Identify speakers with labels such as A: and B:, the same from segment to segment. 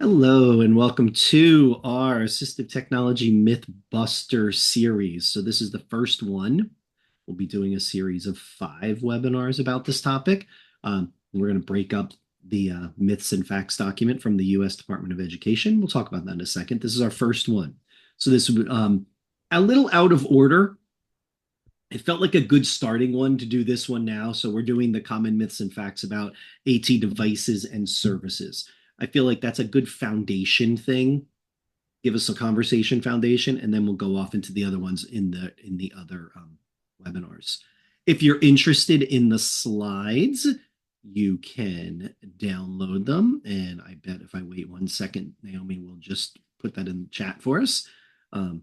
A: Hello, and welcome to our Assistive Technology Mythbuster series. So, this is the first one. We'll be doing a series of 5 webinars about this topic. We're going to break up the myths and facts document from the U.S. Department of Education. We'll talk about that in a second. This is our first one. So, this a little out of order. It felt like a good starting one to do this one now. So, we're doing the common myths and facts about AT devices and services. I feel like that's a good foundation thing. Give us a conversation foundation, and then we'll go off into the other ones in the other webinars. If you're interested in the slides, you can download them. And I bet if I wait 1 second, Naomi will just put that in the chat for us. So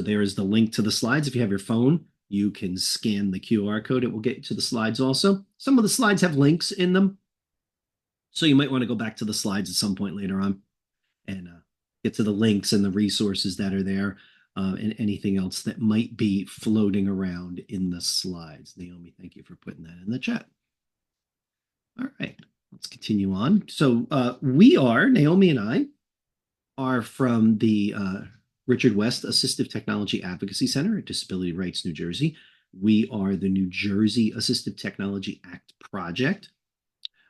A: there is the link to the slides. If you have your phone, you can scan the QR code. It will get you to the slides also. Some of the slides have links in them, so you might want to go back to the slides at some point later on and get to the links and the resources that are there and anything else that might be floating around in the slides. Naomi, thank you for putting that in the chat. All right, let's continue on. So Naomi and I are from the Richard West Assistive Technology Advocacy Center at Disability Rights, New Jersey. We are the New Jersey Assistive Technology Act project.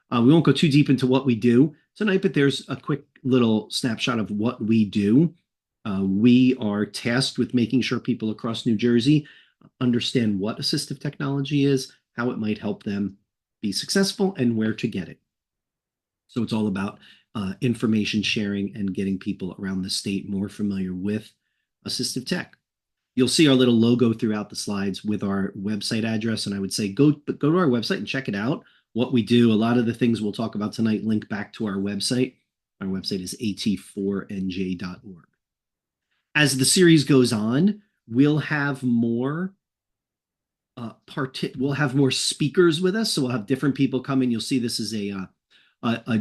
A: We won't go too deep into what we do tonight, but there's a quick little snapshot of what we do. We are tasked with making sure people across New Jersey understand what assistive technology is, how it might help them be successful, and where to get it. So it's all about information sharing and getting people around the state more familiar with assistive tech. You'll see our little logo throughout the slides with our website address, and I would say go to our website and check it out. What we do, a lot of the things we'll talk about tonight link back to our website. Our website is at4nj.org. As the series goes on, we'll have more speakers with us. So we'll have different people come in. You'll see this is a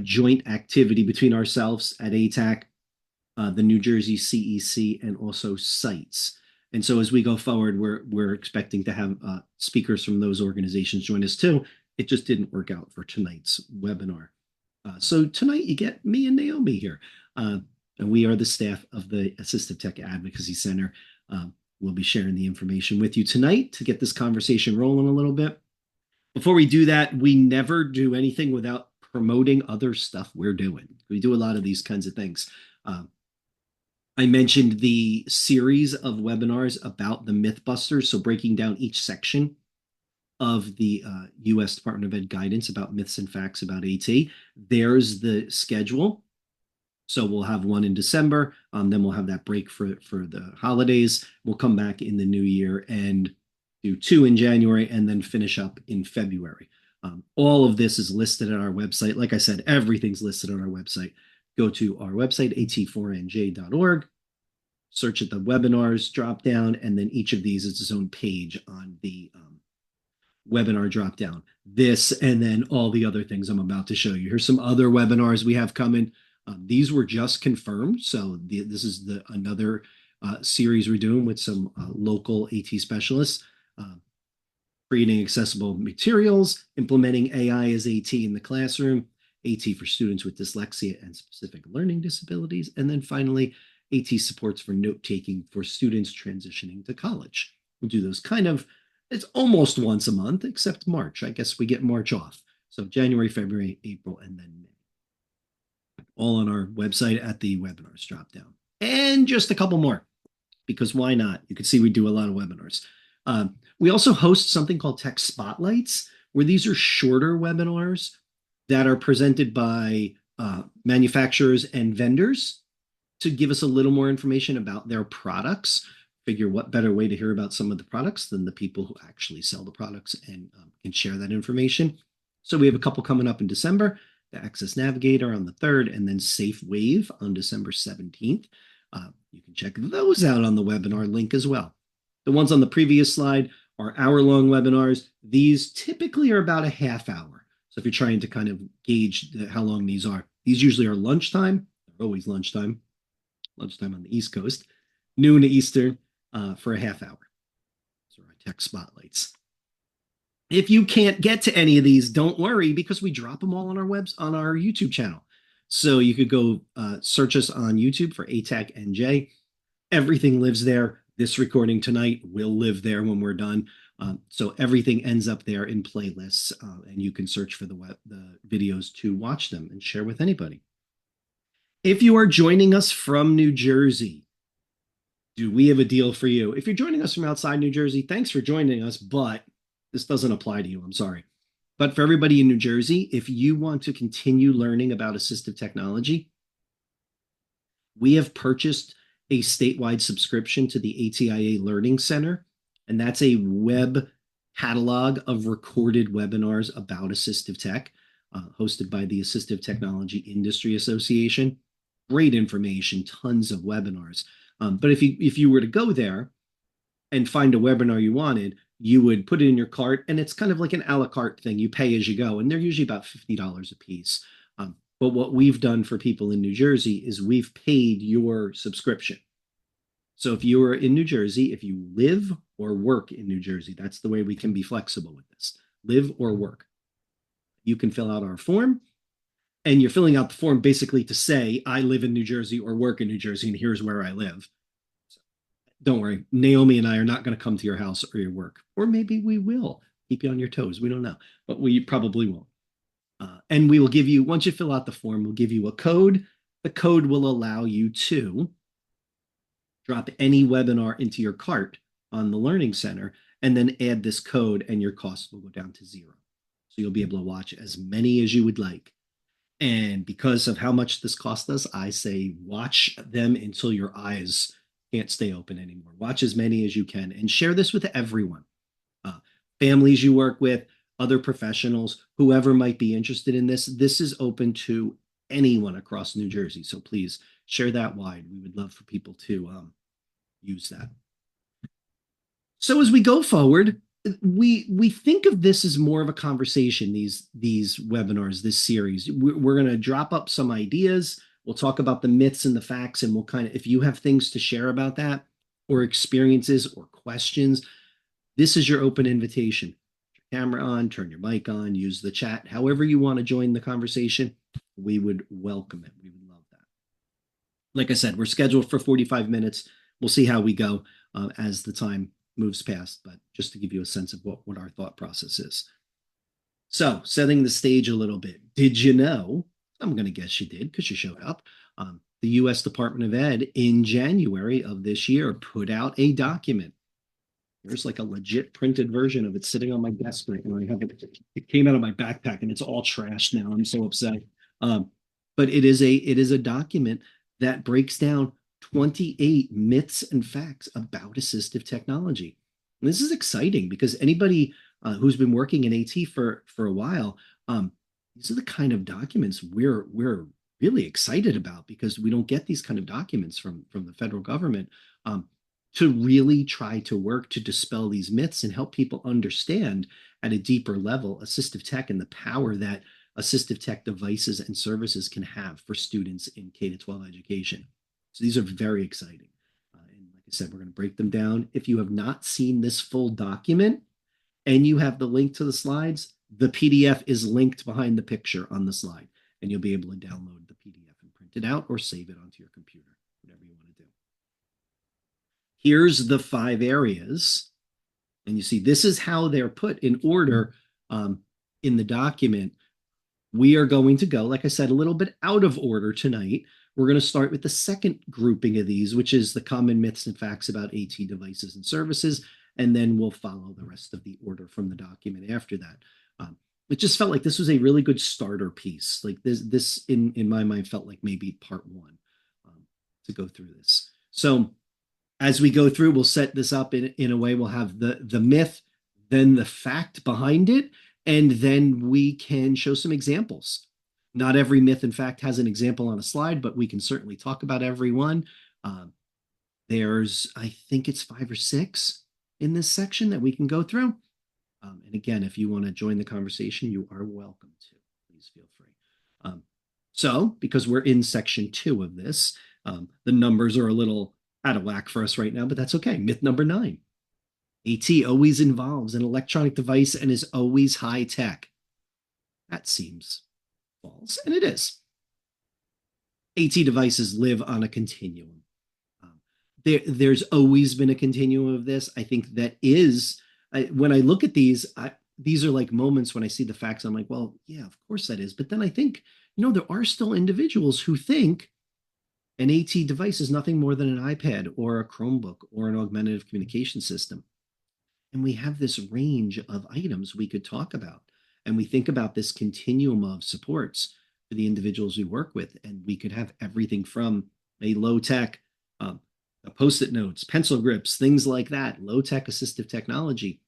A: joint activity between ourselves at ATAC, the New Jersey CEC, and also CITES. And so as we go forward, we're expecting to have speakers from those organizations join us too. It just didn't work out for tonight's webinar. So tonight you get me and Naomi here. And we are the staff of the Assistive Tech Advocacy Center. We'll be sharing the information with you tonight to get this conversation rolling a little bit. Before we do that, we never do anything without promoting other stuff we're doing. We do a lot of these kinds of things. I mentioned the series of webinars about the Mythbusters, so breaking down each section of the U.S. Department of Ed guidance about myths and facts about AT. There's the schedule. So we'll have one in December. Then we'll have that break for the holidays. We'll come back in the new year and do 2 in January and then finish up in February. All of this is listed on our website. Like I said, everything's listed on our website. Go to our website, at4nj.org, search at the webinars drop down, and then each of these is its own page on the webinar drop down. This and then all the other things I'm about to show you. Here's some other webinars we have coming. These were just confirmed. So this is another series we're doing with some local AT specialists. Creating accessible materials, implementing AI as AT in the classroom, AT for students with dyslexia and specific learning disabilities, and then finally, AT supports for note-taking for students transitioning to college. We'll do those it's almost once a month, except March. I guess we get March off. So January, February, April, and then May. All on our website at the webinars drop down. And just a couple more, because why not? You can see we do a lot of webinars. We also host something called Tech Spotlights, where these are shorter webinars that are presented by manufacturers and vendors to give us a little more information about their products. Figure what better way to hear about some of the products than the people who actually sell the products and can share that information. So we have a couple coming up in December, the Access Navigator on the 3rd, and then Safe Wave on December 17th. You can check those out on the webinar link as well. The ones on the previous slide are hour-long webinars. These typically are about a half hour. So if you're trying to kind of gauge how long these usually are lunchtime. They're always lunchtime on the East Coast, noon to Eastern for a half hour. So our Tech Spotlights. If you can't get to any of these, don't worry, because we drop them all on our YouTube channel. So you could go search us on YouTube for ATAC NJ. Everything lives there. This recording tonight will live there when we're done. So everything ends up there in playlists, and you can search for the videos to watch them and share with anybody. If you are joining us from New Jersey, do we have a deal for you? If you're joining us from outside New Jersey, thanks for joining us, but this doesn't apply to you. I'm sorry. But for everybody in New Jersey, if you want to continue learning about assistive technology, we have purchased a statewide subscription to the ATIA Learning Center, and that's a web catalog of recorded webinars about assistive tech, hosted by the Assistive Technology Industry Association. Great information, tons of webinars. But if you were to go there and find a webinar you wanted, you would put it in your cart, and it's kind of like an a la carte thing. You pay as you go, and they're usually about $50 a piece. But what we've done for people in New Jersey is we've paid your subscription. So if you are in New Jersey, if you live or work in New Jersey, that's the way we can be flexible with this. Live or work. You can fill out our form, and you're filling out the form basically to say, I live in New Jersey or work in New Jersey, and here's where I live. So don't worry, Naomi and I are not going to come to your house or your work. Or maybe we will keep you on your toes. We don't know, but we probably won't. And we will give you, once you fill out the form, we'll give you a code. The code will allow you to drop any webinar into your cart on the Learning Center and then add this code, and your cost will go down to zero. So you'll be able to watch as many as you would like. And because of how much this cost us, I say watch them until your eyes can't stay open anymore. Watch as many as you can and share this with everyone. Families you work with, other professionals, whoever might be interested in this. This is open to anyone across New Jersey. So please share that wide. We would love for people to use that. So as we go forward, we think of this as more of a conversation, these webinars, this series. We're going to drop up some ideas. We'll talk about the myths and the facts, and we'll kind of, if you have things to share about that or experiences or questions, this is your open invitation. Turn your camera on, turn your mic on, use the chat. However you want to join the conversation, we would welcome it. We would love that. Like I said, we're scheduled for 45 minutes. We'll see how we go as the time moves past, but just to give you a sense of what our thought process is. So setting the stage a little bit. Did you know, I'm going to guess you did because you showed up, the U.S. Department of Ed in January of this year put out a document. There's like a legit printed version of it sitting on my desk right now. I have it. It came out of my backpack and it's all trashed now. I'm so upset. But it is a document that breaks down 28 myths and facts about assistive technology. And this is exciting because anybody who's been working in AT for a while, these are the kind of documents we're really excited about, because we don't get these kind of documents from the federal government, to really try to work to dispel these myths and help people understand at a deeper level assistive tech and the power that assistive tech devices and services can have for students in K-12 education. So these are very exciting. And like I said, we're going to break them down. If you have not seen this full document and you have the link to the slides, the PDF is linked behind the picture on the slide, and you'll be able to download the PDF and print it out or save it onto your computer, whatever you want to do. Here's the 5 areas. And you see, this is how they're put in order in the document. We are going to go, like I said, a little bit out of order tonight. We're going to start with the second grouping of these, which is the common myths and facts about AT devices and services, and then we'll follow the rest of the order from the document after that. It just felt like this was a really good starter piece. Like this in my mind felt like maybe part 1 to go through this. So as we go through, we'll set this up in a way. We'll have the myth, then the fact behind it, and then we can show some examples. Not every myth and fact has an example on a slide, but we can certainly talk about every one. There's, I think it's 5 or 6 in this section that we can go through. And again, if you want to join the conversation, you are welcome to. Please feel free. So because we're in section 2 of this, the numbers are a little out of whack for us right now, but that's okay. Myth number 9. AT always involves an electronic device and is always high tech. That seems false, and it is. AT devices live on a continuum. Um, there's always been a continuum of this. I think that is, when I look at these are like moments when I see the facts. I'm like, well, yeah, of course that is. But then I think, there are still individuals who think an AT device is nothing more than an iPad or a Chromebook or an augmentative communication system. And we have this range of items we could talk about. And we think about this continuum of supports for the individuals we work with. And we could have everything from a low tech, um, post-it notes, pencil grips, things like that, low tech assistive technology,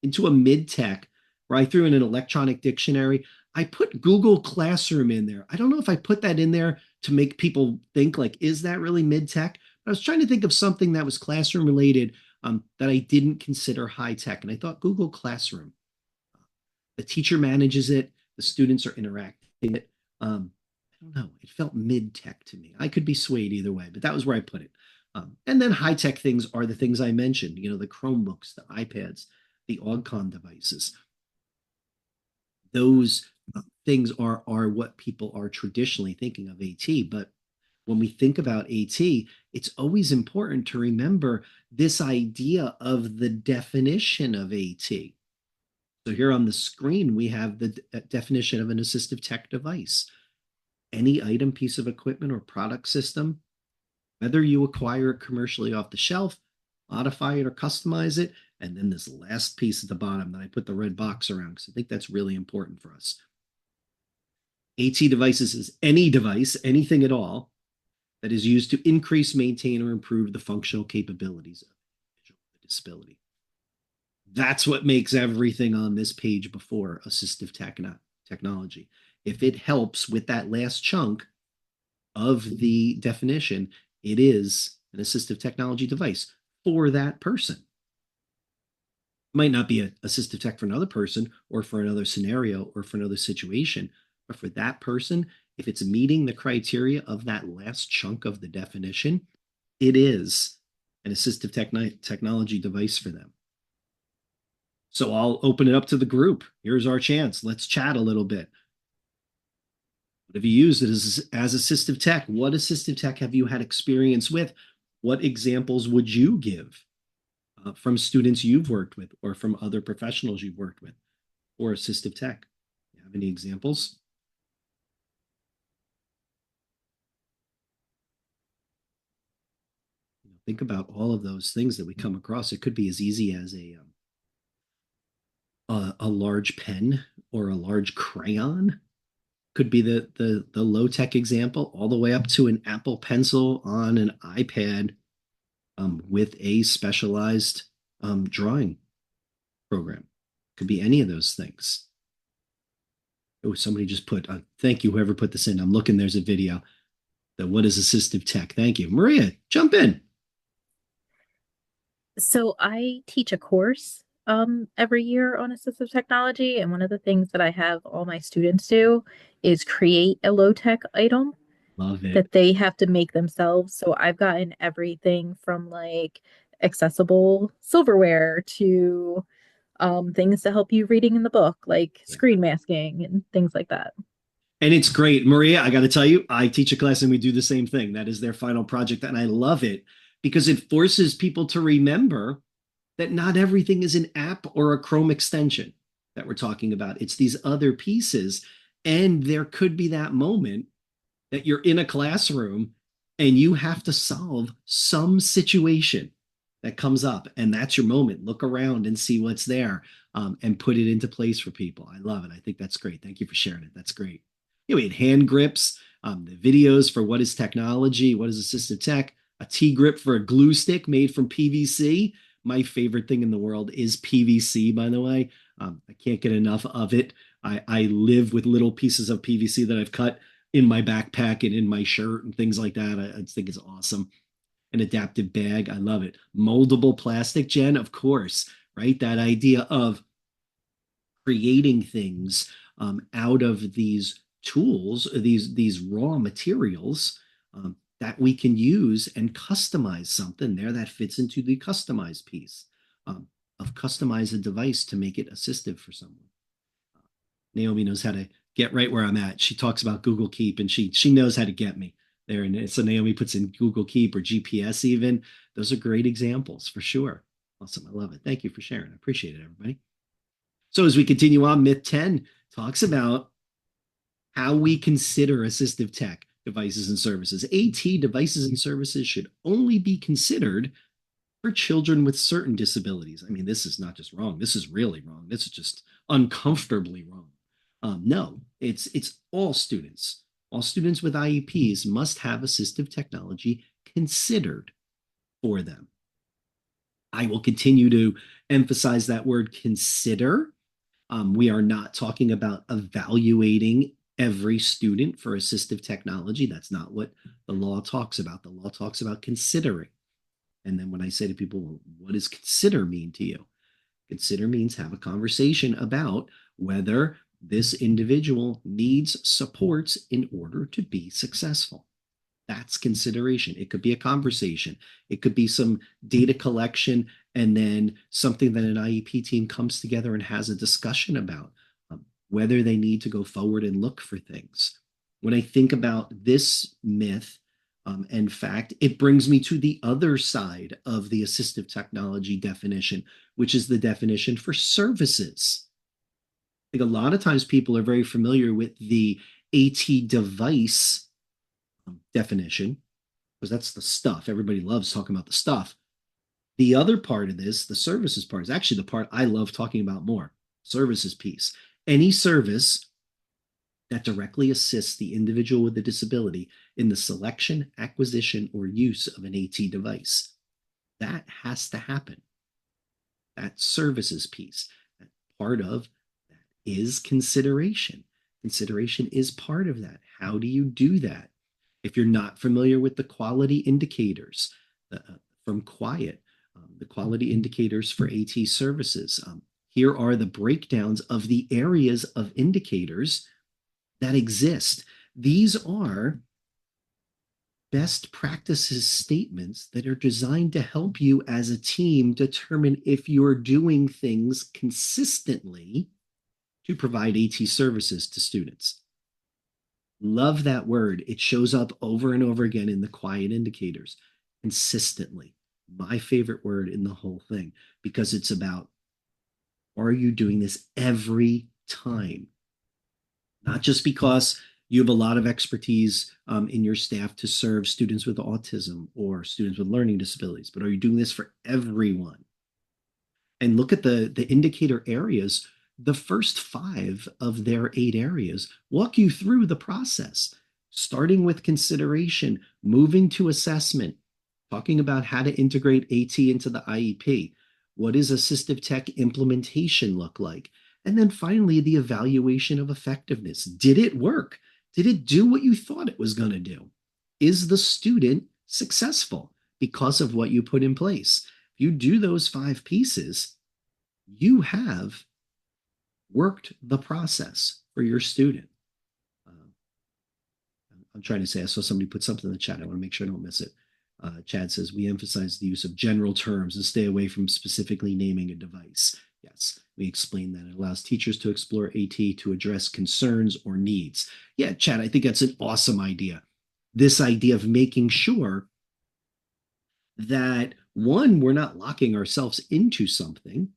A: into a mid tech where I threw in an electronic dictionary. I put Google Classroom in there. I don't know if I put that in there to make people think like, is that really mid tech? But I was trying to think of something that was classroom related, that I didn't consider high tech. And I thought Google Classroom. The teacher manages it, the students are interacting it. I don't know. It felt mid tech to me. I could be swayed either way, but that was where I put it. And then high tech things are the things I mentioned, the Chromebooks, the iPads, the AugCom devices. Those things are what people are traditionally thinking of AT. But when we think about AT, it's always important to remember this idea of the definition of AT. So here on the screen, we have the definition of an assistive tech device. Any item, piece of equipment, or product system, whether you acquire it commercially off the shelf, modify it, or customize it. And then this last piece at the bottom that I put the red box around, because I think that's really important for us. AT devices is any device, anything at all, that is used to increase, maintain, or improve the functional capabilities of a disability. That's what makes everything on this page before assistive technology. If it helps with that last chunk of the definition, it is an assistive technology device for that person. It might not be an assistive tech for another person or for another scenario or for another situation, but for that person, if it's meeting the criteria of that last chunk of the definition, it is an assistive technology device for them. So I'll open it up to the group. Here's our chance. Let's chat a little bit. What have you used it as assistive tech? What assistive tech have you had experience with? What examples would you give from students you've worked with or from other professionals you've worked with for assistive tech? You have any examples? Think about all of those things that we come across. It could be as easy as a large pen or a large crayon. Could be the low tech example, all the way up to an Apple Pencil on an iPad with a specialized drawing program. Could be any of those things. Oh, somebody just put, thank you, whoever put this in. I'm looking, there's a video. What is assistive tech? Thank you. Maria, jump in.
B: So I teach a course every year on assistive technology, and one of the things that I have all my students do is create a low-tech item
A: Love it.
B: that they have to make themselves. So I've gotten everything from like accessible silverware to things to help you reading in the book, like
A: Yeah.
B: screen masking and things like that.
A: And it's great. Maria, I got to tell you, I teach a class and we do the same thing. That is their final project. And I love it because it forces people to remember that not everything is an app or a Chrome extension that we're talking about. It's these other pieces. And there could be that moment that you're in a classroom and you have to solve some situation that comes up. And that's your moment. Look around and see what's there, and put it into place for people. I love it. I think that's great. Thank you for sharing it. That's great. We had hand grips, the videos for what is technology, what is assistive tech, a T grip for a glue stick made from PVC. My favorite thing in the world is PVC, by the way. I can't get enough of it. I live with little pieces of PVC that I've cut in my backpack and in my shirt and things like that. I just think it's awesome. An adaptive bag. I love it. Moldable plastic, Jen, of course, right? That idea of creating things out of these tools, these raw materials, that we can use and customize something there that fits into the customized piece, of customize a device to make it assistive for someone. Naomi knows how to get right where I'm at. She talks about Google Keep and she knows how to get me. there. And so Naomi puts in Google Keep or GPS even. Those are great examples for sure. Awesome. I love it. Thank you for sharing. I appreciate it, everybody. So as we continue on, myth 10 talks about how we consider assistive tech devices and services. AT devices and services should only be considered for children with certain disabilities. I mean, this is not just wrong. This is really wrong. This is just uncomfortably wrong. No, it's all students. All students with IEPs must have assistive technology considered for them. I will continue to emphasize that word consider. We are not talking about evaluating every student for assistive technology. That's not what the law talks about. The law talks about considering. And then when I say to people, well, what does consider mean to you? Consider means have a conversation about whether this individual needs supports in order to be successful. That's consideration. It could be a conversation. It could be some data collection and then something that an IEP team comes together and has a discussion about whether they need to go forward and look for things. When I think about this myth and fact, it brings me to the other side of the assistive technology definition, which is the definition for services. I think a lot of times people are very familiar with the AT device definition, because that's the stuff. Everybody loves talking about the stuff. The other part of this, the services part, is actually the part I love talking about more. Services piece. Any service that directly assists the individual with a disability in the selection, acquisition, or use of an AT device. That has to happen. That services piece, that part of that is consideration. Consideration is part of that. How do you do that? If you're not familiar with the quality indicators from Quiet, the quality indicators for AT services, here are the breakdowns of the areas of indicators that exist. These are best practices statements that are designed to help you as a team determine if you're doing things consistently to provide AT services to students. Love that word. It shows up over and over again in the quiet indicators consistently. My favorite word in the whole thing, because it's about, are you doing this every time? Not just because you have a lot of expertise in your staff to serve students with autism or students with learning disabilities, but are you doing this for everyone? And look at the indicator areas. The first 5 of their 8 areas walk you through the process, starting with consideration, moving to assessment, talking about how to integrate AT into the IEP. What does assistive tech implementation look like? And then finally, the evaluation of effectiveness. Did it work? Did it do what you thought it was going to do? Is the student successful because of what you put in place? If you do those 5 pieces, you have worked the process for your student. I'm trying to say, I saw somebody put something in the chat. I want to make sure I don't miss it. Chad says, we emphasize the use of general terms and stay away from specifically naming a device. Yes, we explain that. It allows teachers to explore AT to address concerns or needs. Yeah, Chad, I think that's an awesome idea. This idea of making sure that, one, we're not locking ourselves into something.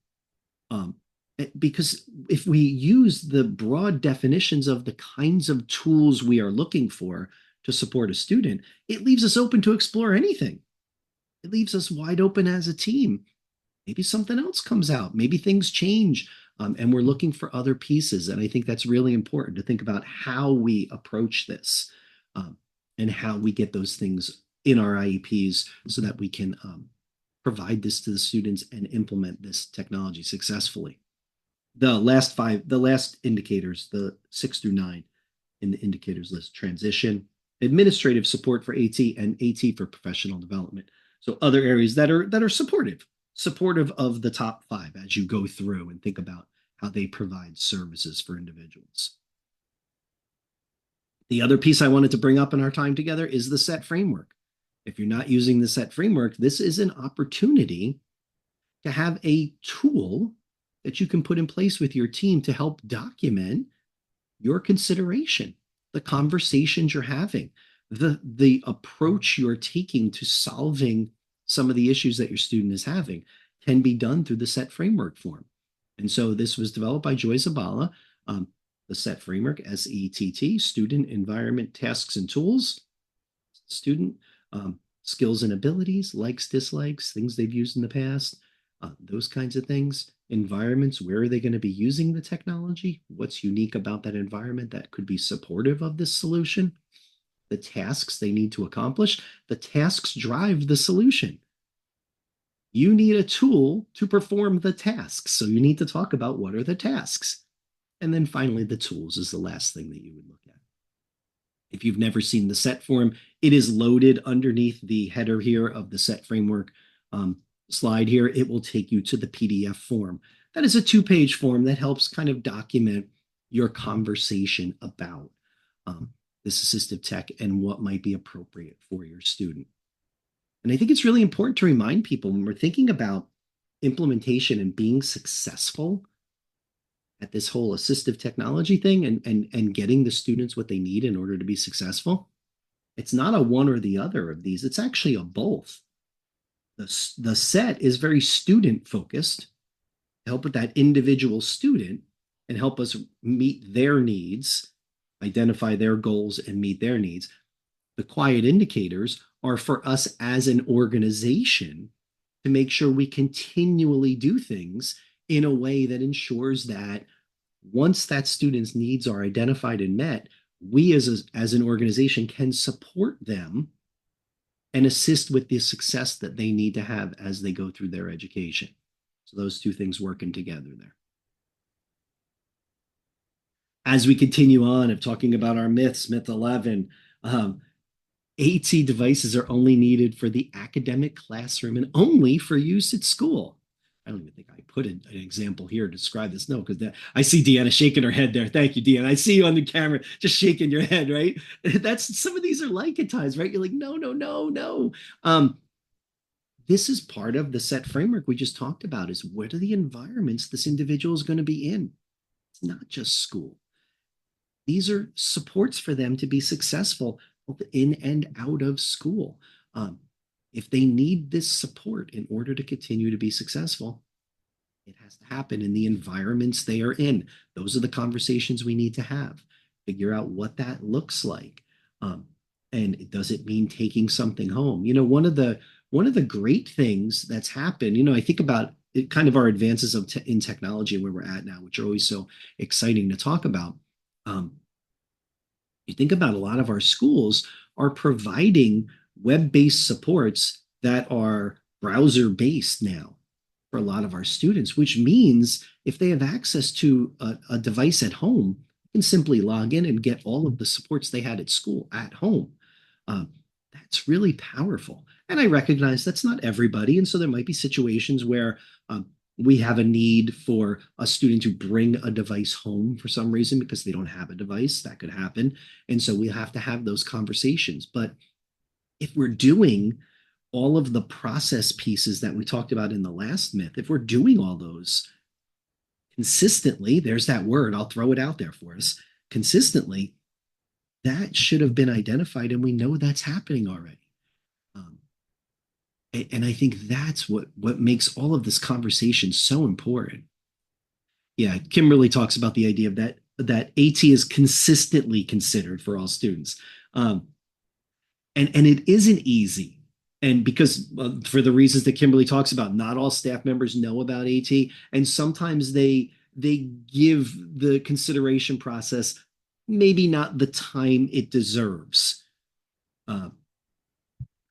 A: Because if we use the broad definitions of the kinds of tools we are looking for to support a student, it leaves us open to explore anything. It leaves us wide open as a team. Maybe something else comes out. Maybe things change, and we're looking for other pieces. And I think that's really important to think about how we approach this and how we get those things in our IEPs so that we can provide this to the students and implement this technology successfully. The last indicators, the 6 through 9 in the indicators list: transition, administrative support for AT, and AT for professional development. So other areas that are supportive of the top 5 as you go through and think about how they provide services for individuals. The other piece I wanted to bring up in our time together is the SET framework. If you're not using the SET framework, this is an opportunity to have a tool that you can put in place with your team to help document your consideration, the conversations you're having, the approach you're taking to solving some of the issues that your student is having can be done through the SET framework form. And so this was developed by Joy Zabala, um, the SET framework, SETT, student, environment, tasks, and tools. Student, skills and abilities, likes, dislikes, things they've used in the past, those kinds of things. Environments, where are they going to be using the technology? What's unique about that environment that could be supportive of this solution? The tasks they need to accomplish. The tasks drive the solution. You need a tool to perform the tasks. So you need to talk about what are the tasks. And then finally, the tools is the last thing that you would look at. If you've never seen the SET form, it is loaded underneath the header here of the SET framework slide here. It will take you to the PDF form. That is a 2-page form that helps kind of document your conversation about this assistive tech and what might be appropriate for your student. And I think it's really important to remind people when we're thinking about implementation and being successful at this whole assistive technology thing and getting the students what they need in order to be successful, it's not a one or the other of these. It's actually a both. The SET is very student focused to help with that individual student and help us meet their needs, identify their goals and meet their needs. The quiet indicators are for us as an organization to make sure we continually do things in a way that ensures that once that student's needs are identified and met, we as an organization can support them and assist with the success that they need to have as they go through their education. So those two things working together there. As we continue on of talking about our myths, myth 11, AT devices are only needed for the academic classroom and only for use at school. I don't even think I put an example here to describe this. No, because I see Deanna shaking her head there. Thank you, Deanna. I see you on the camera just shaking your head, right? That's some of these are like at times, right? You're like, no, no, no, no. This is part of the SET framework we just talked about is what are the environments this individual is going to be in? It's not just school. These are supports for them to be successful both in and out of school. If they need this support in order to continue to be successful, it has to happen in the environments they are in. Those are the conversations we need to have. Figure out what that looks like. And does it mean taking something home? You know, one of the great things that's happened, you know, I think about it, kind of our advances in technology and where we're at now, which are always so exciting to talk about. You think about a lot of our schools are providing web-based supports that are browser-based now for a lot of our students, which means if they have access to a device at home, you can simply log in and get all of the supports they had at school at home. That's really powerful. And I recognize that's not everybody. And so there might be situations where we have a need for a student to bring a device home for some reason because they don't have a device. That could happen. And so we have to have those conversations. But if we're doing all of the process pieces that we talked about in the last myth, if we're doing all those consistently, there's that word, I'll throw it out there for us, consistently, that should have been identified and we know that's happening already. And I think that's what makes all of this conversation so important. Yeah, Kimberly talks about the idea of that AT is consistently considered for all students. And it isn't easy. And because for the reasons that Kimberly talks about, not all staff members know about AT, and sometimes they give the consideration process maybe not the time it deserves.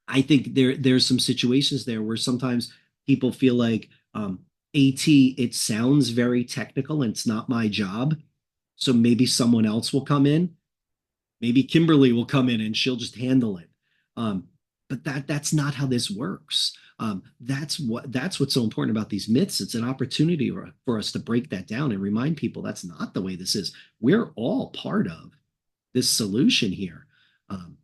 A: I think there's some situations there where sometimes people feel like AT, it sounds very technical and it's not my job. So maybe someone else will come in. Maybe Kimberly will come in and she'll just handle it. But that's not how this works. That's what's so important about these myths. It's an opportunity for us to break that down and remind people that's not the way this is. We're all part of this solution here. And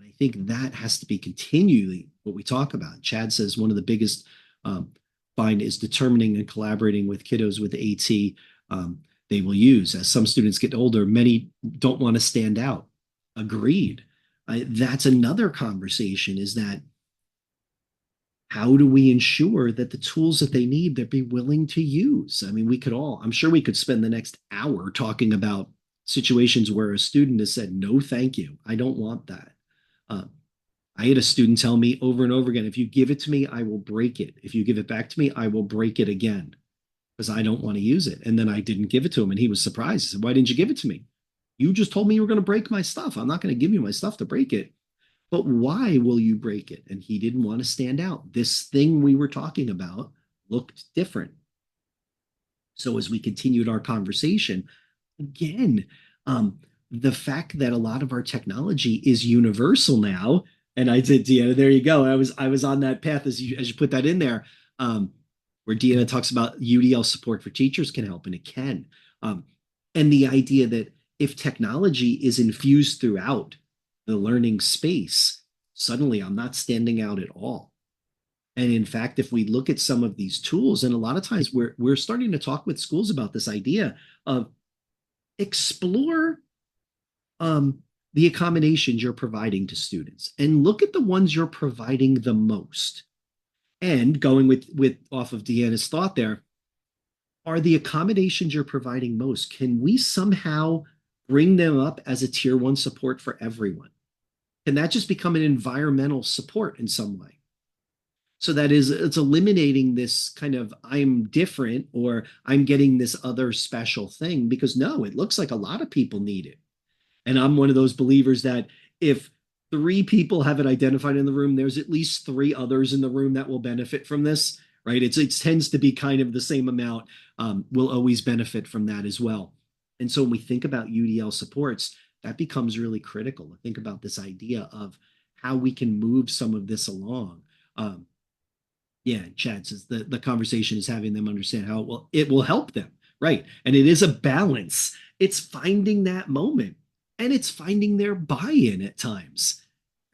A: I think that has to be continually what we talk about. Chad says one of the biggest find is determining and collaborating with kiddos with AT they will use. As some students get older, many don't want to stand out. Agreed. That's another conversation, is that how do we ensure that the tools that they need, they'd be willing to use? I mean, I'm sure we could spend the next hour talking about situations where a student has said, no, thank you. I don't want that. Uh, I had a student tell me over and over again, if you give it to me, I will break it. If you give it back to me, I will break it again because I don't want to use it. And then I didn't give it to him. And he was surprised. He said, why didn't you give it to me? You just told me you were going to break my stuff. I'm not going to give you my stuff to break it. But why will you break it? And he didn't want to stand out. This thing we were talking about looked different. So as we continued our conversation, again, the fact that a lot of our technology is universal now, and I did, Deanna, there you go. I was on that path as you put that in there, where Deanna talks about UDL support for teachers can help, and it can. And the idea that if technology is infused throughout the learning space, suddenly I'm not standing out at all. And in fact, if we look at some of these tools, and a lot of times we're starting to talk with schools about this idea of explore the accommodations you're providing to students and look at the ones you're providing the most. And going with off of Deanna's thought there, are the accommodations you're providing most, can we somehow bring them up as a tier one support for everyone? Can that just become an environmental support in some way? So that is, it's eliminating this kind of I'm different or I'm getting this other special thing, because no, it looks like a lot of people need it. And I'm one of those believers that if three people have it identified in the room, there's at least three others in the room that will benefit from this, right? It tends to be kind of the same amount, will always benefit from that as well. And so when we think about UDL supports, that becomes really critical. Think about this idea of how we can move some of this along. Yeah, Chad says the conversation is having them understand how it will help them, right? And it is a balance. It's finding that moment, and it's finding their buy-in at times,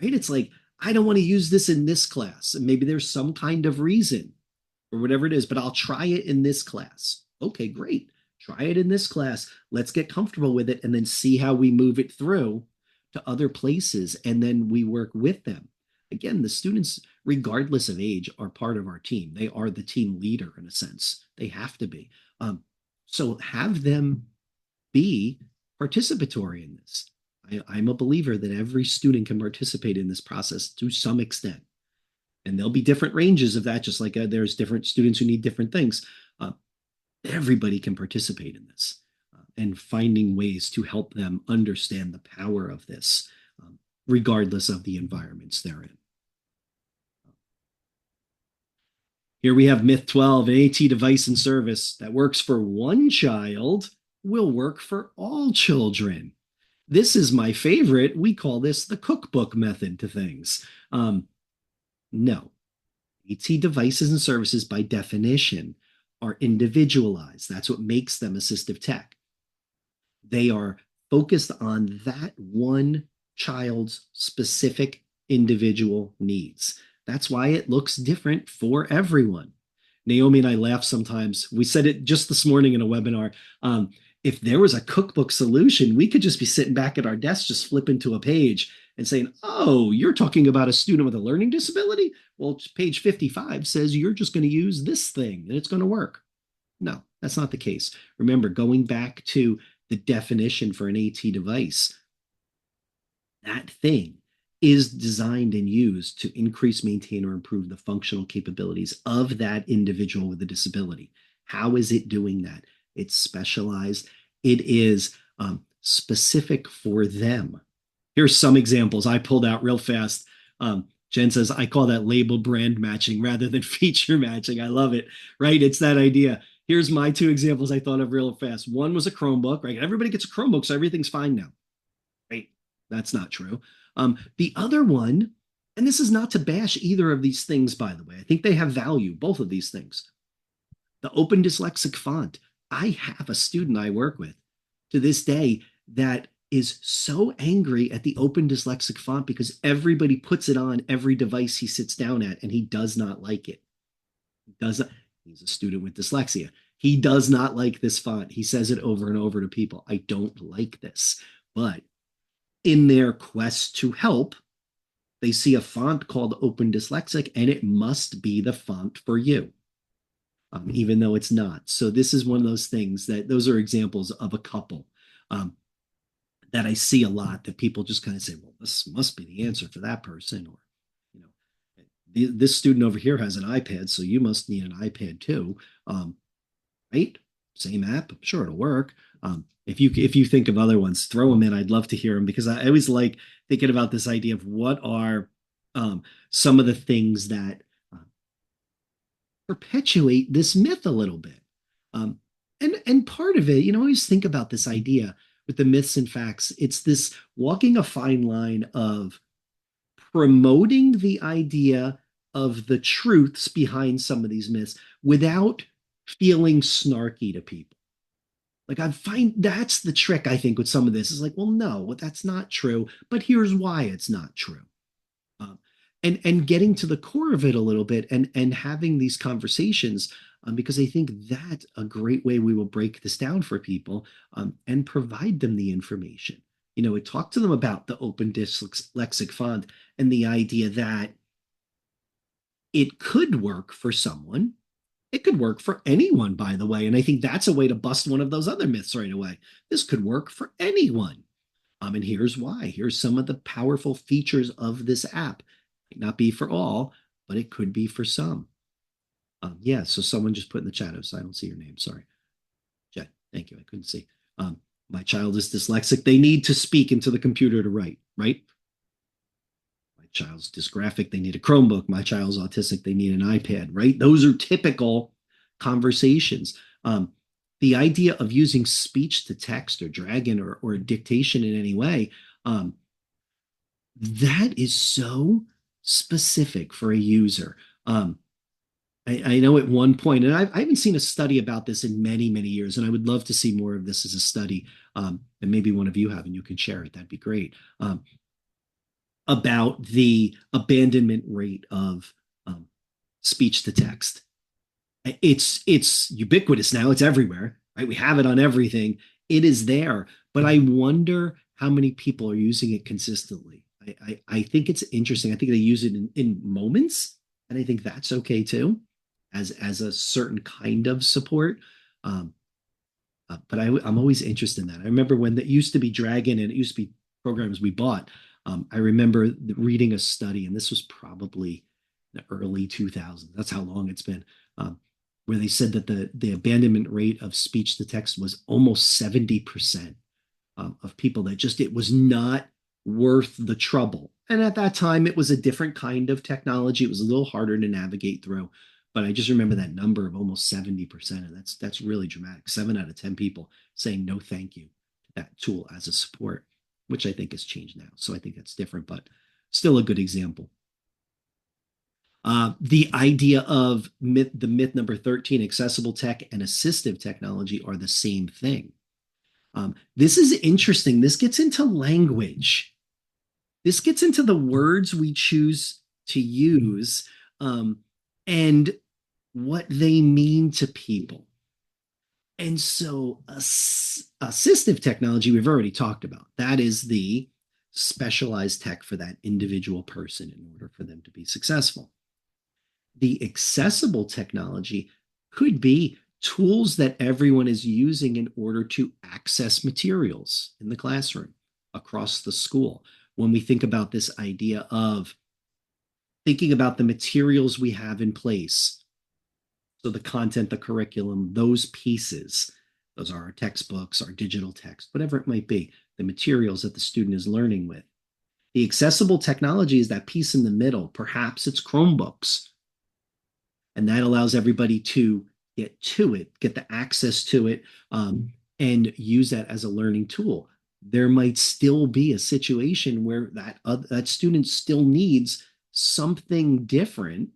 A: right? It's like, I don't want to use this in this class, and maybe there's some kind of reason or whatever it is, but I'll try it in this class. Okay, great. Try it in this class. Let's get comfortable with it and then see how we move it through to other places, and then we work with them. Again, the students, regardless of age, are part of our team. They are the team leader in a sense. They have to be. So have them be participatory in this. I'm a believer that every student can participate in this process to some extent. And there'll be different ranges of that, just like there's different students who need different things. Everybody can participate in this, and finding ways to help them understand the power of this, regardless of the environments they're in. Here we have myth 12, an AT device and service that works for one child will work for all children. This is my favorite. We call this the cookbook method to things. No, AT devices and services by definition are individualized. That's what makes them assistive tech. They are focused on that one child's specific individual needs. That's why it looks different for everyone. Naomi and I laugh sometimes. We said it just this morning in a webinar. If there was a cookbook solution, we could just be sitting back at our desk, just flipping to a page and saying, oh, you're talking about a student with a learning disability? Well, page 55 says you're just going to use this thing and it's going to work. No, that's not the case. Remember, going back to the definition for an AT device, that thing is designed and used to increase, maintain, or improve the functional capabilities of that individual with a disability. How is it doing that? It's specialized. It is specific for them. Here's some examples I pulled out real fast. Jen says, I call that label brand matching rather than feature matching. I love it, right? It's that idea. Here's my two examples I thought of real fast. One was a Chromebook, right? Everybody gets a Chromebook, so everything's fine now, right? That's not true. The other one, and this is not to bash either of these things, by the way. I think they have value, both of these things. The open dyslexic font. I have a student I work with to this day that is so angry at the open dyslexic font because everybody puts it on every device he sits down at, and he does not like it. He does not. He's a student with dyslexia. He does not like this font. He says it over and over to people. I don't like this. But in their quest to help, they see a font called Open Dyslexic and it must be the font for you, even though it's not. So this is one of those things that those are examples of a couple um, that I see a lot that people just kind of say, well, this must be the answer for that person. Or, you know, this student over here has an iPad, so you must need an iPad too. Right? Same app, I'm sure it'll work. If you think of other ones, throw them in. I'd love to hear them because I always like thinking about this idea of what are some of the things that perpetuate this myth a little bit. And part of it, I always think about this idea with the myths and facts. It's this walking a fine line of promoting the idea of the truths behind some of these myths without feeling snarky to people. Like I find that's the trick, I think, with some of this is like, well, no, that's not true, but here's why it's not true. Um, and getting to the core of it a little bit and having these conversations because I think that's a great way we will break this down for people and provide them the information. We talk to them about the open dyslexic font and the idea that it could work for someone. It could work for anyone, by the way. And I think that's a way to bust one of those other myths right away. This could work for anyone. And here's why. Here's some of the powerful features of this app. It might not be for all, but it could be for some. Yeah, so someone just put in the chat, so I don't see your name. Sorry. Jet, thank you. I couldn't see. My child is dyslexic. They need to speak into the computer to write, right? My child's dysgraphic. They need a Chromebook. My child's autistic. They need an iPad, right? Those are typical conversations. The idea of using speech to text or dragon or dictation in any way, that is so specific for a user. I know at one point, and I haven't seen a study about this in many, many years, and I would love to see more of this as a study. And maybe one of you have, and you can share it. That'd be great. About the abandonment rate of speech to text. It's ubiquitous now. It's everywhere, right? We have it on everything. It is there, but I wonder how many people are using it consistently. I think it's interesting. I think they use it in moments, and I think that's okay too, as a certain kind of support. But I'm always interested in that. I remember when that used to be Dragon and it used to be programs we bought. I remember reading a study, and this was probably the early 2000s. That's how long it's been. Where they said that the abandonment rate of speech to text was almost 70% of people that just it was not worth the trouble. And at that time, it was a different kind of technology. It was a little harder to navigate through. But I just remember that number of almost 70%. And that's really dramatic. 7 out of 10 people saying no thank you to that tool as a support, which I think has changed now. So I think that's different, but still a good example. The idea of the myth number 13, accessible tech and assistive technology are the same thing. This is interesting. This gets into language. This gets into the words we choose to use and what they mean to people. And so assistive technology, we've already talked about. That is the specialized tech for that individual person in order for them to be successful. The accessible technology could be tools that everyone is using in order to access materials in the classroom across the school. When we think about this idea of thinking about the materials we have in place, so the content, the curriculum, those pieces, those are our textbooks, our digital text, whatever it might be, the materials that the student is learning with. The accessible technology is that piece in the middle. Perhaps it's Chromebooks. And that allows everybody to get to it, get the access to it, and use that as a learning tool. There might still be a situation where that student still needs something different,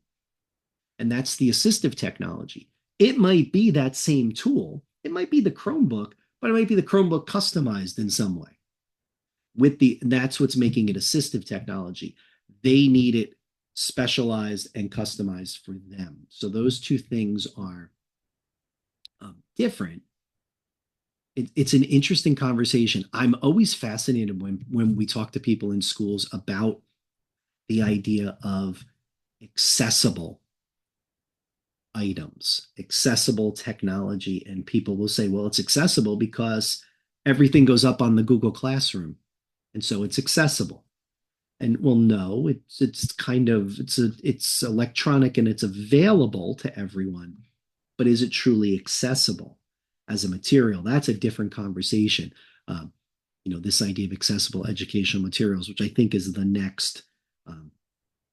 A: and that's the assistive technology. It might be that same tool. It might be the Chromebook, but it might be the Chromebook customized in some way. That's what's making it assistive technology. They need it specialized and customized for them. So those two things are different it's an interesting conversation. I'm always fascinated when we talk to people in schools about the idea of accessible items, accessible technology. And people will say, well, it's accessible because everything goes up on the Google Classroom. And so it's accessible. And well, no, it's kind of it's electronic and it's available to everyone, but is it truly accessible as a material? That's a different conversation. Um, this idea of accessible educational materials, which I think is the next um,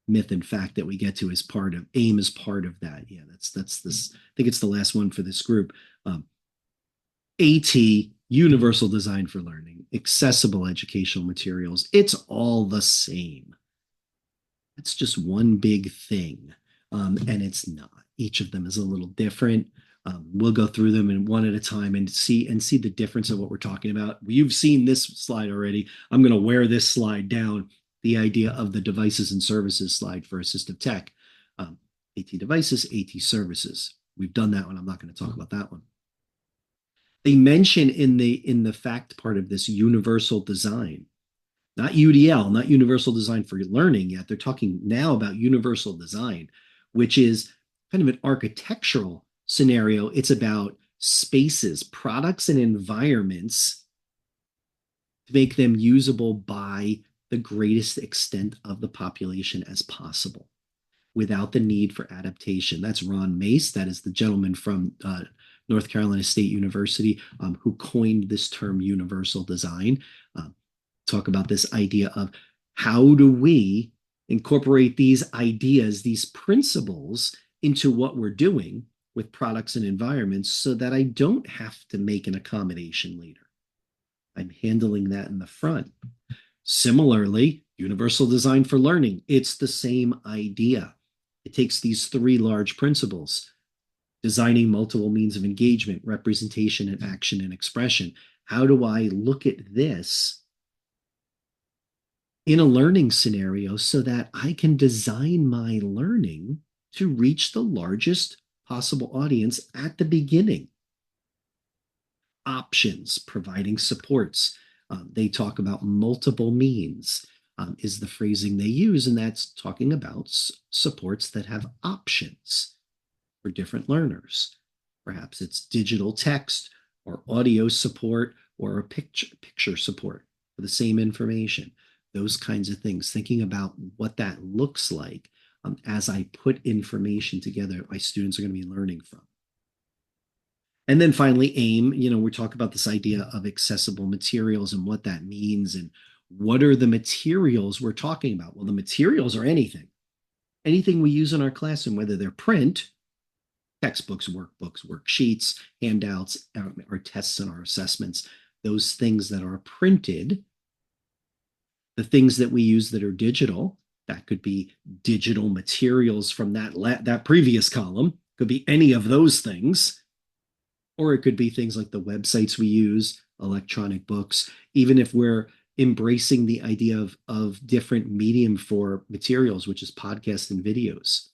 A: myth and fact that we get to as part of AIM is part of that. Yeah, that's this. I think it's the last one for this group. AT, universal design for learning, accessible educational materials. It's all the same. It's just one big thing. And it's not. Each of them is a little different. We'll go through them and one at a time and see the difference of what we're talking about. You've seen this slide already. I'm going to wear this slide down. The idea of the devices and services slide for assistive tech. AT devices, AT services. We've done that one. I'm not going to talk about that one. They mention in the fact part of this universal design, not UDL, not universal design for learning yet. They're talking now about universal design, which is kind of an architectural scenario. It's about spaces, products, and environments to make them usable by the greatest extent of the population as possible without the need for adaptation. That's Ron Mace. That is the gentleman from North Carolina State University who coined this term universal design. Talk about this idea of how do we incorporate these ideas, these principles into what we're doing with products and environments so that I don't have to make an accommodation later. I'm handling that in the front. Similarly, universal design for learning, it's the same idea. It takes these three large principles: designing multiple means of engagement, representation, and action and expression. How do I look at this in a learning scenario so that I can design my learning to reach the largest possible audience at the beginning? Options, providing supports. They talk about multiple means, is the phrasing they use, and that's talking about supports that have options for different learners. Perhaps it's digital text or audio support or a picture support for the same information. Those kinds of things, thinking about what that looks like as I put information together my students are going to be learning from. And then finally, AIM, we talk about this idea of accessible materials and what that means and what are the materials we're talking about. Well, the materials are anything we use in our classroom, whether they're print, textbooks, workbooks, worksheets, handouts, our tests and our assessments, those things that are printed, the things that we use that are digital, that could be digital materials from that previous column, could be any of those things. Or it could be things like the websites we use, electronic books, even if we're embracing the idea of different medium for materials, which is podcasts and videos.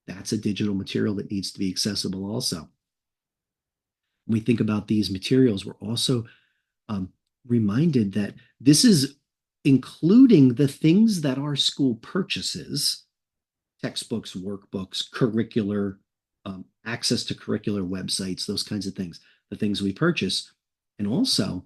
A: That's a digital material that needs to be accessible also. When we think about these materials, we're also reminded that this is including the things that our school purchases: textbooks, workbooks, curricular access to curricular websites, those kinds of things, the things we purchase, and also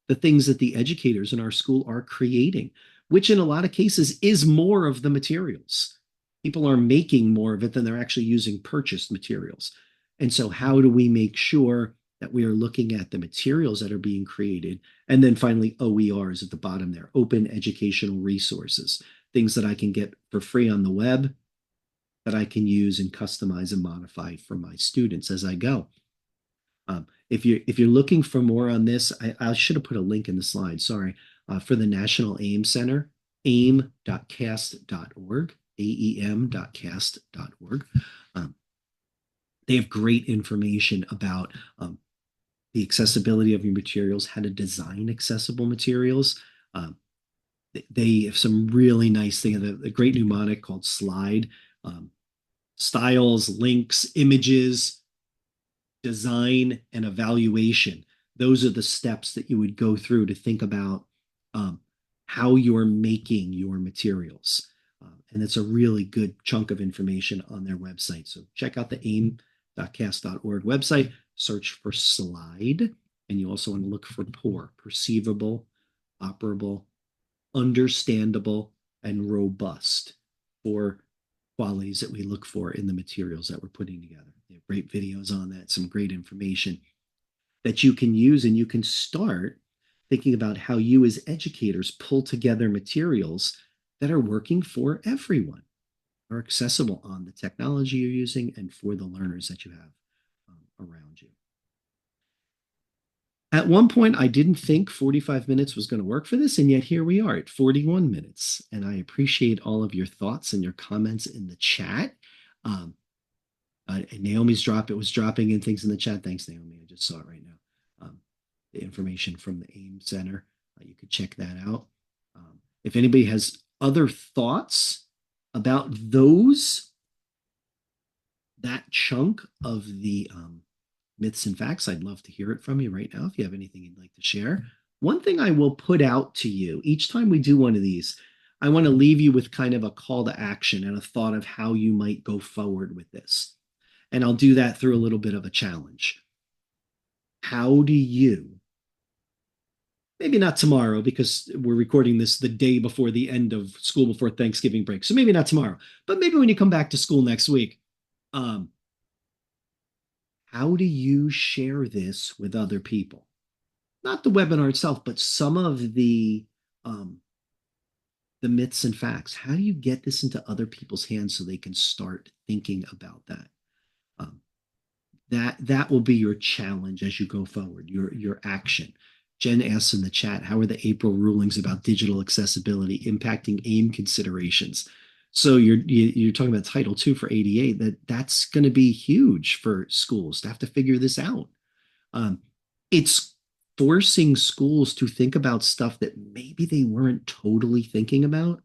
A: the things that the educators in our school are creating, which in a lot of cases is more of the materials. People are making more of it than they're actually using purchased materials. And so how do we make sure that we are looking at the materials that are being created? And then finally, OERs at the bottom there, open educational resources, things that I can get for free on the web that I can use and customize and modify for my students as I go. If you're looking for more on this, I should have put a link in the slide. Sorry, for the National AIM Center, aim.cast.org, aem.cast.org. They have great information about the accessibility of your materials, how to design accessible materials. They have some really nice things. A great mnemonic called Slide. Styles, links, images, design, and evaluation. those are the steps that you would go through to think about um, how you're making your materials. And it's a really good chunk of information on their website. So check out the aim.cas.org website, search for slide, and you also want to look for POUR, perceivable, operable, understandable, and robust, for qualities that we look for in the materials that we're putting together. They have great videos on that, some great information that you can use, and you can start thinking about how you as educators pull together materials that are working for everyone, are accessible on the technology you're using and for the learners that you have around you. At one point, I didn't think 45 minutes was going to work for this, and yet here we are at 41 minutes. And I appreciate all of your thoughts and your comments in the chat. Um, Naomi's it was dropping in things in the chat. Thanks, Naomi. I just saw it right now. The information from the AIM Center, you could check that out. If anybody has other thoughts about that chunk of the myths and facts, I'd love to hear it from you right now if you have anything you'd like to share. One thing I will put out to you each time we do one of these, I want to leave you with kind of a call to action and a thought of how you might go forward with this. And I'll do that through a little bit of a challenge. How do you, maybe not tomorrow because we're recording this the day before the end of school before Thanksgiving break. So maybe not tomorrow, but maybe when you come back to school next week, how do you share this with other people? Not the webinar itself, but some of the myths and facts. How do you get this into other people's hands so they can start thinking about that? That will be your challenge as you go forward, your action. Jen asks in the chat, how are the April rulings about digital accessibility impacting AIM considerations? So you're talking about Title II for ADA, that's going to be huge for schools to have to figure this out. It's forcing schools to think about stuff that maybe they weren't totally thinking about,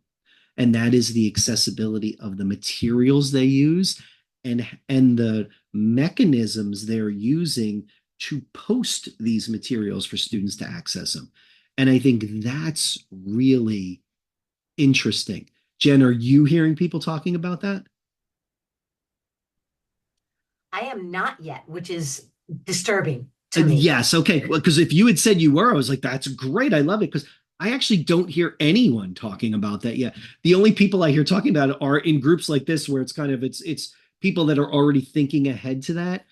A: and that is the accessibility of the materials they use and the mechanisms they're using to post these materials for students to access them. And I think that's really interesting. Jen, are you hearing people talking about that?
C: I am not yet, which is disturbing to me.
A: Yes. Okay. Well, because if you had said you were, I was like, that's great. I love it. Because I actually don't hear anyone talking about that yet. The only people I hear talking about it are in groups like this, where it's kind of it's people that are already thinking ahead to that.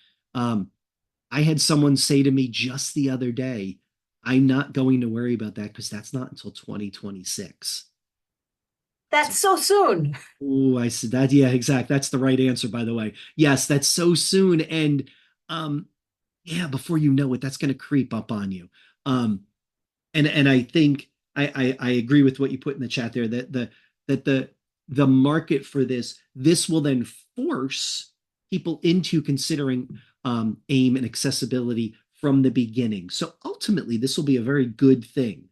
A: I had someone say to me just the other day, I'm not going to worry about that because that's not until 2026.
C: That's so soon.
A: Oh, I said that. Yeah, exactly. That's the right answer, by the way. Yes, that's so soon. And yeah, before you know it, that's going to creep up on you. And I think I agree with what you put in the chat there, that the market for this will then force people into considering AIM and accessibility from the beginning. So ultimately, this will be a very good thing.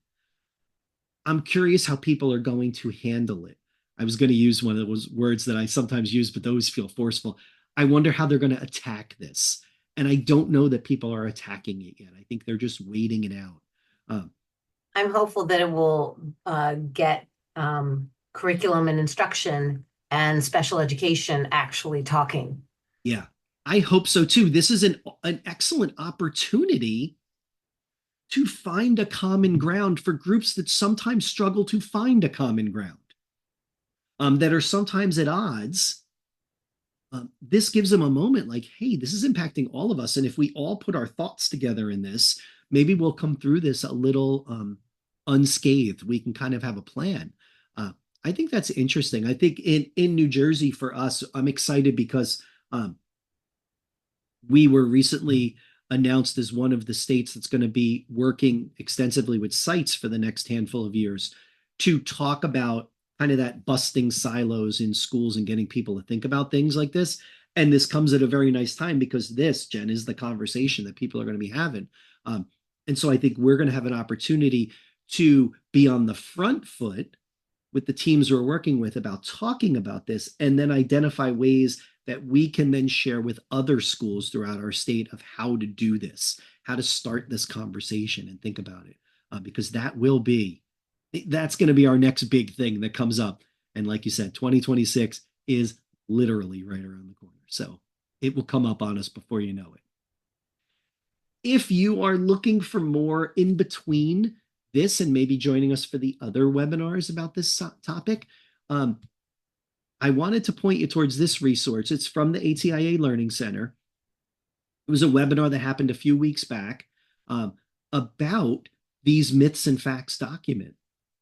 A: I'm curious how people are going to handle it. I was going to use one of those words that I sometimes use, but those feel forceful. I wonder how they're going to attack this. And I don't know that people are attacking it yet. I think they're just waiting it out.
C: I'm hopeful that it will get curriculum and instruction and special education actually talking.
A: Yeah, I hope so too. This is an excellent opportunity to find a common ground for groups that sometimes struggle to find a common ground, that are sometimes at odds. This gives them a moment like, hey, this is impacting all of us. And if we all put our thoughts together in this, maybe we'll come through this a little unscathed. We can kind of have a plan. I think that's interesting. I think in New Jersey for us, I'm excited because we were recently announced as one of the states that's going to be working extensively with CITES for the next handful of years to talk about kind of that busting silos in schools and getting people to think about things like this. And this comes at a very nice time because this, Jen, is the conversation that people are going to be having. And so I think we're going to have an opportunity to be on the front foot with the teams we're working with about talking about this and then identify ways that we can then share with other schools throughout our state of how to do this, how to start this conversation and think about it. Because that's going to be our next big thing that comes up. And like you said, 2026 is literally right around the corner. So it will come up on us before you know it. If you are looking for more in between this and maybe joining us for the other webinars about this topic, I wanted to point you towards this resource. It's from the ATIA Learning Center. It was a webinar that happened a few weeks back about these myths and facts document.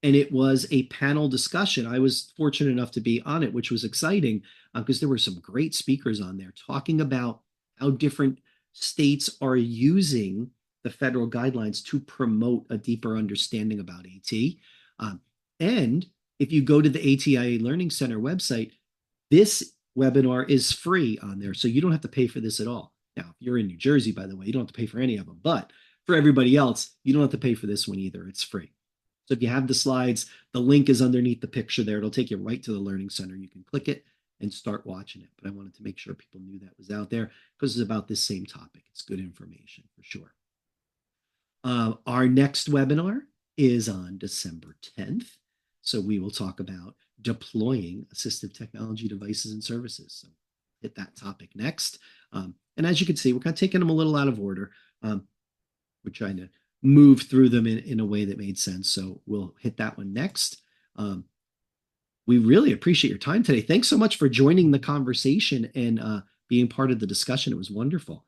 A: And it was a panel discussion. I was fortunate enough to be on it, which was exciting because there were some great speakers on there talking about how different states are using the federal guidelines to promote a deeper understanding about AT. And if you go to the ATIA Learning Center website, this webinar is free on there. So you don't have to pay for this at all. Now, if you're in New Jersey, by the way, you don't have to pay for any of them. But for everybody else, you don't have to pay for this one either. It's free. So if you have the slides, the link is underneath the picture there. It'll take you right to the Learning Center. You can click it and start watching it. But I wanted to make sure people knew that was out there because it's about this same topic. It's good information for sure. Our next webinar is on December 10th. So we will talk about deploying assistive technology devices and services. So hit that topic next. And as you can see, we're kind of taking them a little out of order. We're trying to move through them in a way that made sense. So we'll hit that one next. We really appreciate your time today. Thanks so much for joining the conversation and being part of the discussion. It was wonderful.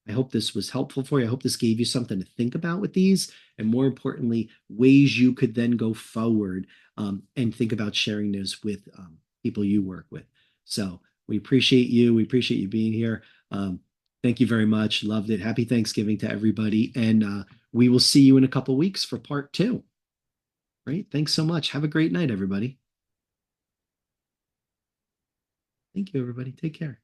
A: I hope this was helpful for you. I hope this gave you something to think about with these, and more importantly, ways you could then go forward and think about sharing this with people you work with. So we appreciate you. We appreciate you being here. Thank you very much. Loved it. Happy Thanksgiving to everybody. And we will see you in a couple of weeks for part 2. Great. Thanks so much. Have a great night, everybody. Thank you, everybody. Take care.